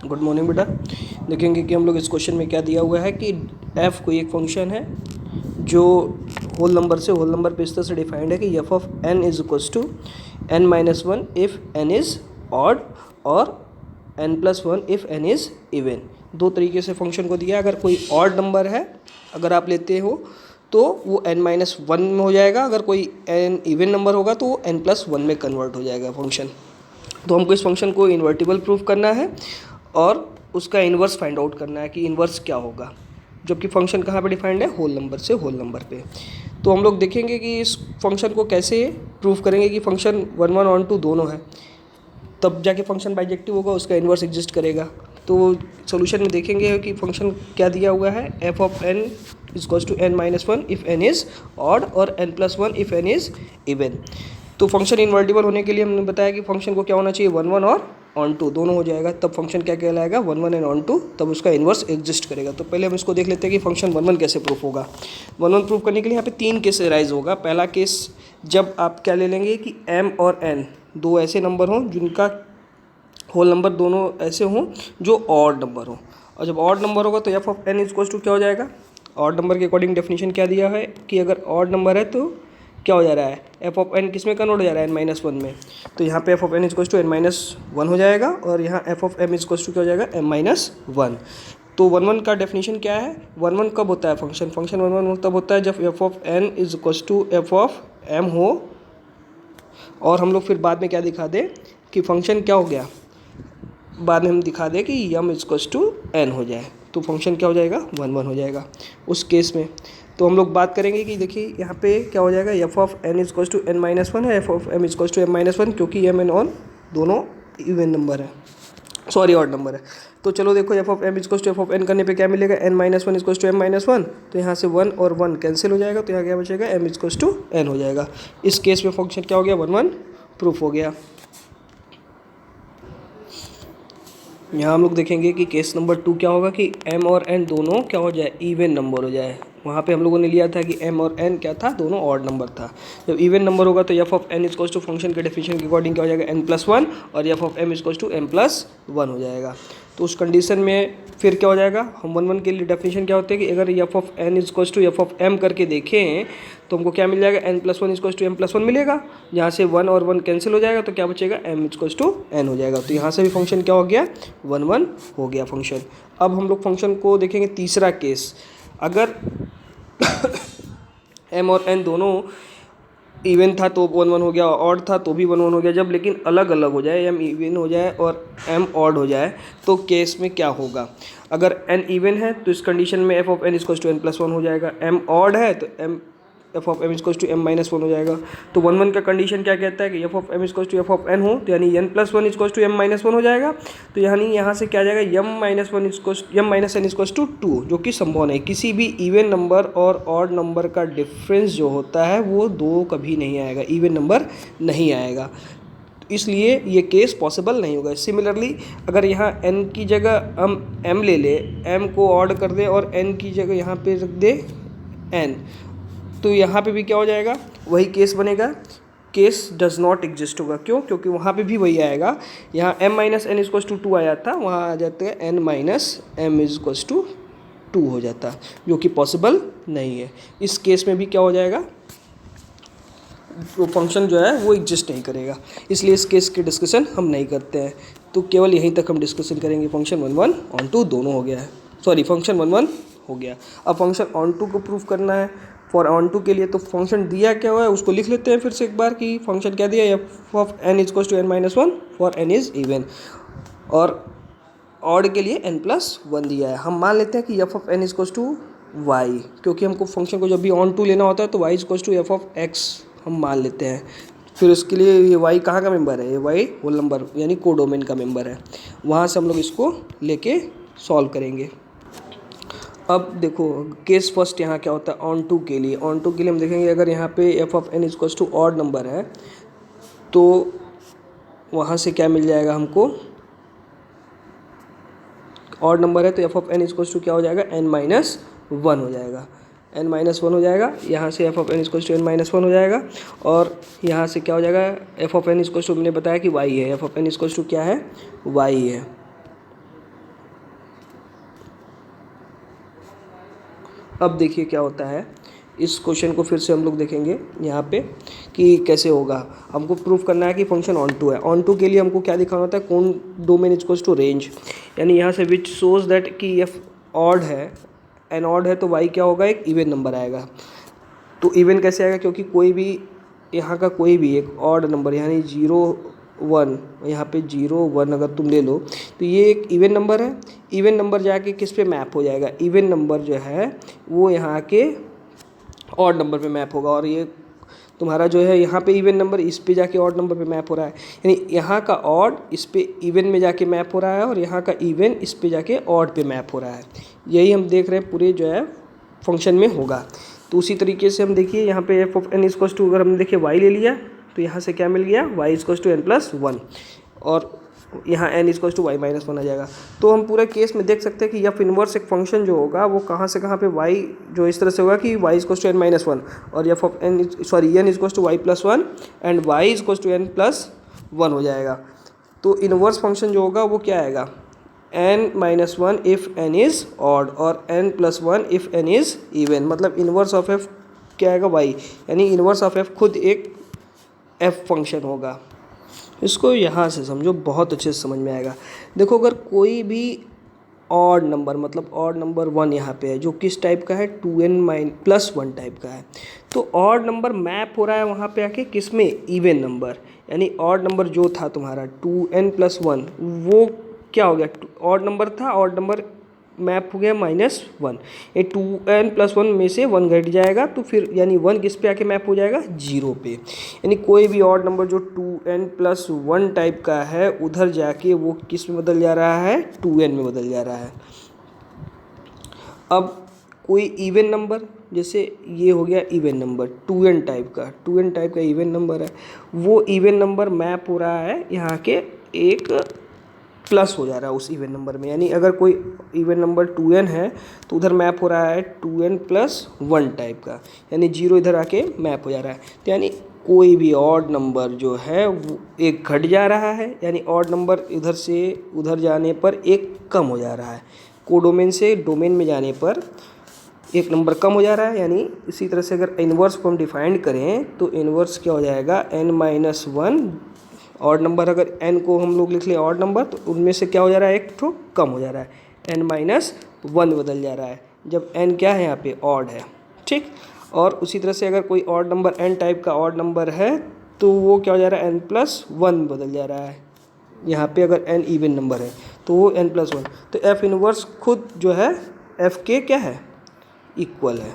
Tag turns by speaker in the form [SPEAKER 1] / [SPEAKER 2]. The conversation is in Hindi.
[SPEAKER 1] गुड मॉर्निंग बेटा। देखेंगे कि हम लोग इस क्वेश्चन में क्या दिया हुआ है कि f कोई एक फंक्शन है जो होल नंबर से होल नंबर पे इस तरह से डिफाइंड है कि f of n is equals to n minus one if n is odd और n plus one if n is even. दो तरीके से फंक्शन को दिया है। अगर कोई ऑड नंबर है अगर आप लेते हो तो वो n माइनस वन में हो जाएगा, अगर कोई n इवन नंबर होगा तो वो n प्लस वन में कन्वर्ट हो जाएगा फंक्शन। तो हमको इस फंक्शन को इन्वर्टिबल प्रूफ करना है और उसका इन्वर्स फाइंड आउट करना है कि इन्वर्स क्या होगा, जबकि फंक्शन कहाँ पे डिफाइंड है, होल नंबर से होल नंबर पे। तो हम लोग देखेंगे कि इस फंक्शन को कैसे प्रूफ करेंगे कि function one one onto दोनों है, तब जाके फंक्शन बाइजेक्टिव होगा, उसका इन्वर्स एग्जिस्ट करेगा। तो सोल्यूशन में देखेंगे कि फंक्शन क्या दिया हुआ है, f of n is to n minus one if n is odd और n plus one if n is even. तो फंक्शन इन्वर्टिबल होने के लिए हमने बताया कि फंक्शन को क्या होना चाहिए, वन वन और ऑन टू दोनों हो जाएगा, तब फंक्शन क्या कहलाएगा, one one and onto, तब उसका इन्वर्स एग्जिस्ट करेगा। तो पहले हम इसको देख लेते हैं कि फंक्शन वन वन कैसे प्रूफ होगा। वन वन प्रूफ करने के लिए यहाँ पे तीन केस राइज होगा। पहला केस जब आप क्या ले लेंगे कि m और n दो ऐसे नंबर हों जिनका होल नंबर दोनों ऐसे हों जो ऑड नंबर हो, और जब ऑड नंबर होगा तो f of n is to क्या हो जाएगा, ऑड नंबर के अकॉर्डिंग डेफिनेशन क्या दिया है कि अगर ऑड नंबर है तो क्या हो जा रहा है, एफ ऑफ एन किस में कन्वर्ट हो जा रहा है, एन माइनस वन में। तो यहाँ पे f of n is to n minus one हो जाएगा और यहाँ f of m is to क्या हो जाएगा, एम माइनस वन। तो वन वन का डेफिनेशन क्या है, वन वन कब होता है फंक्शन वन वन तब होता है जब f of n is to f of m हो, और हम लोग फिर बाद में क्या दिखा दें कि फंक्शन क्या हो गया, बाद में हम दिखा दें कि यम इज टू एन हो जाए, तो फंक्शन क्या हो जाएगा, वन वन हो जाएगा उस केस में। तो हम लोग बात करेंगे कि देखिए यहाँ पे क्या हो जाएगा, f of n is to n minus one है, f of m is to m minus one, क्योंकि एम एन ऑन दोनों इवन नंबर है, सॉरी ऑड नंबर है। तो चलो देखो f of m is to f of n करने पे क्या मिलेगा, n minus one is to m minus one, तो यहाँ से वन और वन कैंसिल हो जाएगा, तो यहाँ क्या बचेगा, एम इज टू एन हो जाएगा। इस केस में फंक्शन क्या हो गया, वन वन प्रूफ हो गया। यहाँ हम लोग देखेंगे कि केस नंबर टू क्या होगा कि m और n दोनों क्या हो जाए, इवन नंबर हो जाए। वहाँ पे हम लोगों ने लिया था कि m और n क्या था, दोनों ऑड नंबर था। जब इवन नंबर होगा तो f of n is to function के डेफिनेशन के अकॉर्डिंग क्या हो जाएगा, n प्लस वन, और f of m is to m plus one हो जाएगा। तो उस कंडीशन में फिर क्या हो जाएगा, हम वन वन के लिए डेफिनेशन क्या होते हैं कि अगर f of n is to f of m करके देखें तो हमको क्या मिल जाएगा, n plus one is to m plus one मिलेगा, यहाँ से वन और वन कैंसिल हो जाएगा तो क्या बचेगा, m इज टू n हो जाएगा। तो यहाँ से भी फंक्शन क्या हो गया, वन वन हो गया फंक्शन। अब हम लोग फंक्शन को देखेंगे तीसरा केस, अगर m और n दोनों इवन था तो वन वन हो गया, ऑड था तो भी वन वन हो गया। जब लेकिन अलग अलग हो जाए, m इवन हो जाए और m ऑड हो जाए तो केस में क्या होगा, अगर n इवन है तो इस कंडीशन में f of n is to n plus one हो जाएगा, m ऑड है तो f of m is to m minus one हो जाएगा। तो वन वन का कंडीशन क्या कहता है कि f of m is to f of n हो, तो यानी n plus one is to m minus one हो जाएगा। तो यानी यहाँ से क्या आ जाएगा, m minus one is m minus n is to two, जो कि संभव नहीं। किसी भी इवन नंबर और ऑड नंबर का डिफरेंस जो होता है वो दो कभी नहीं आएगा, इवन नंबर नहीं आएगा, इसलिए ये केस पॉसिबल नहीं होगा। सिमिलरली अगर यहाँ n की जगह हम m ले ले, m को ऑड कर दे और n की जगह यहाँ पे रख दे n, तो यहाँ पे भी क्या हो जाएगा, वही केस बनेगा, केस डज नॉट एग्जिस्ट होगा। क्यों, क्योंकि वहाँ पे भी वही आएगा, यहाँ m minus n is to two आया था, वहाँ आ जाते हैं n minus m is to two हो जाता, जो कि पॉसिबल नहीं है। इस केस में भी क्या हो जाएगा, वो फंक्शन जो है वो एग्जिस्ट नहीं करेगा, इसलिए इस केस की डिस्कशन हम नहीं करते हैं। तो केवल यहीं तक हम डिस्कशन करेंगे। Function one one onto दोनों हो गया है, सॉरी फंक्शन वन वन हो गया। अब फंक्शन ऑन टू को प्रूफ करना है। फॉर ऑन टू के लिए तो फंक्शन दिया क्या हुआ है उसको लिख लेते हैं फिर से एक बार कि फंक्शन क्या दिया, f of n is to n minus one for n is even, और ऑड के लिए n प्लस वन दिया है। हम मान लेते हैं कि f of n is to y, क्योंकि हमको फंक्शन को जब भी ऑन टू लेना होता है तो y is to f of x हम मान लेते हैं। फिर उसके लिए ये वाई कहाँ का मेंबर है, ये वाई होल नंबर यानी कोडोमेन का मेंबर है, वहाँ से हम लोग इसको लेके सॉल्व करेंगे। अब देखो केस फर्स्ट यहाँ क्या होता है, ऑन टू के लिए। ऑन टू के लिए हम देखेंगे अगर यहाँ पे f of n is to odd number है तो वहाँ से क्या मिल जाएगा हमको, ऑड नंबर है तो f of n is to क्या हो जाएगा, एन माइनस वन हो जाएगा, एन माइनस वन हो जाएगा। यहाँ से f of n is to n minus one हो जाएगा, और यहाँ से क्या हो जाएगा, f of n is to, मैंने बताया कि वाई है, f of n is to क्या है, वाई है। अब देखिए क्या होता है, इस क्वेश्चन को फिर से हम लोग देखेंगे यहाँ पे कि कैसे होगा। हमको प्रूफ करना है कि फंक्शन ऑन टू है। ऑन टू के लिए हमको क्या दिखाना होता है, कौन डोमेन इक्वल्स टू रेंज, यानी यहाँ से विच शोज दैट कि एफ ऑड है, एन ऑड है तो वाई क्या होगा, एक इवन नंबर आएगा। तो इवन कैसे आएगा, क्योंकि कोई भी यहाँ का कोई भी एक ऑड नंबर यानी 0 1, यहाँ पे 0 1 अगर तुम ले लो तो ये एक इवन नंबर है। इवन नंबर जाके किस पे मैप हो जाएगा, इवन नंबर जो है वो यहाँ के ऑड नंबर पे मैप होगा। और ये तुम्हारा जो है यहाँ पे इवन नंबर इस पे जाके ऑड नंबर पे मैप हो रहा है, यानी यहाँ का ऑड इस पे इवन में जाके मैप हो रहा है और यहाँ का इवन इस पे जाके ऑड पे मैप हो रहा है। यही हम देख रहे हैं पूरे जो है फंक्शन में होगा। तो उसी तरीके से हम देखिए यहाँ पे f of n equals to, अगर हमने देखिए वाई ले लिया तो यहाँ से क्या मिल गया, y equals to n plus one, और यहाँ n equals to y minus one आ जाएगा। तो हम पूरे केस में देख सकते हैं कि एफ इनवर्स एक फंक्शन जो होगा वो कहाँ से कहाँ पे वाई जो इस तरह से होगा कि y equals to n minus one, और f of n n equals to y plus one and y equals to n plus one हो जाएगा। तो इनवर्स फंक्शन जो होगा वो क्या आएगा, n minus one if n is odd और n plus one if n is even. मतलब इनवर्स ऑफ एफ क्या आएगा, वाई, यानी इनवर्स ऑफ एफ खुद एक एफ फंक्शन होगा। इसको यहाँ से समझो, बहुत अच्छे से समझ में आएगा। देखो अगर कोई भी ऑड नंबर, मतलब ऑड नंबर 1 यहाँ पे है जो किस टाइप का है, 2n प्लस 1 टाइप का है, तो ऑड नंबर मैप हो रहा है वहाँ पे आके किस में, इवन नंबर। यानी ऑड नंबर जो था तुम्हारा 2n प्लस 1 वो क्या हो गया, ऑड नंबर था, ऑड नंबर मैप हो गया -1। ये 2n प्लस 1 में से 1 घट जाएगा तो फिर यानी 1 किस पे आके मैप हो जाएगा, 0 पे। यानी कोई भी ऑड नंबर जो 2n प्लस 1 टाइप का है उधर जाके वो किस में बदल जा रहा है, 2n में बदल जा रहा है। अब कोई इवन नंबर, जैसे ये हो गया इवन नंबर 2n टाइप का, 2n टाइप का इवन नंबर है, वो इवन नंबर मैप हो रहा है यहाँ के एक प्लस हो जा रहा है उस इवन नंबर में। यानी अगर कोई इवन नंबर 2n है तो उधर मैप हो रहा है 2n प्लस 1 टाइप का, यानी 0 इधर आके मैप हो जा रहा है। तो यानी कोई भी ऑड नंबर जो है वो एक घट जा रहा है, यानी ऑड नंबर इधर से उधर जाने पर एक कम हो जा रहा है, कोडोमेन से डोमेन में जाने पर एक नंबर कम हो जा रहा है। यानी इसी तरह से अगर इन्वर्स को हम डिफाइन करें तो इन्वर्स क्या हो जाएगा, n minus one. Odd number अगर n को हम लोग लिख लें ऑड नंबर तो उनमें से क्या हो जा रहा है, एक तो कम हो जा रहा है, n माइनस वन बदल जा रहा है जब n क्या है यहाँ पे ऑड है, ठीक। और उसी तरह से अगर कोई ऑड नंबर n टाइप का ऑड नंबर है तो वो क्या हो जा रहा है, n प्लस वन बदल जा रहा है। यहाँ पे अगर n इवन नंबर है तो वो n प्लस वन। तो f इनवर्स खुद जो है f के क्या है, इक्वल है।